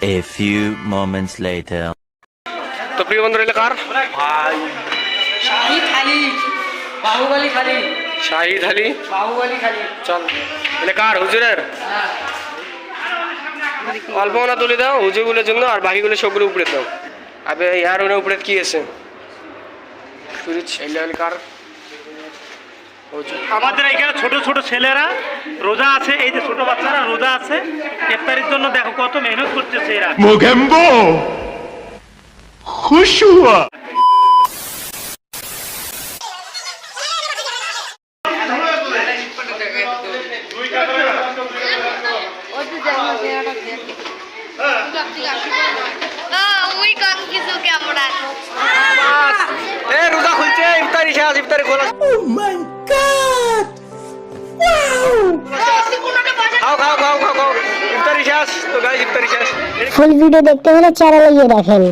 A few moments later. তো প্রিয় বন্ধুরা এটা কার? শাহী থালি, বাহুবলী থালি, শাহিদ আলী। বাহুবলী থালি। চল এটা কার? হুজুরের। অল্প না তুলে দাও হুজুরগুলোর জন্য, আর বাকিগুলো সবগুলো উপরে দাও। আবে ইয়ার ওর উপরে কি আছে? ফ্রিজ এই কার? আমাদের এখানে ছোট ছোট ছেলেরা রোজা আছে, এই যে ছোট বাচ্চারা রোজা আছে ইফতারির জন্য, দেখো কত মেহনত করতেছে এরা। মোগেম্বো খুশ হুয়া। এ রোজা খুলছে, ইফতারি শেষ, ইফতারি খোলা। খাও খাও খাও খাও খাও, ইফতারি শেষ তো গাইস, ইফতারি শেষ। ফুল ভিডিও দেখতে হলে চ্যানেলে গিয়ে দেখেন।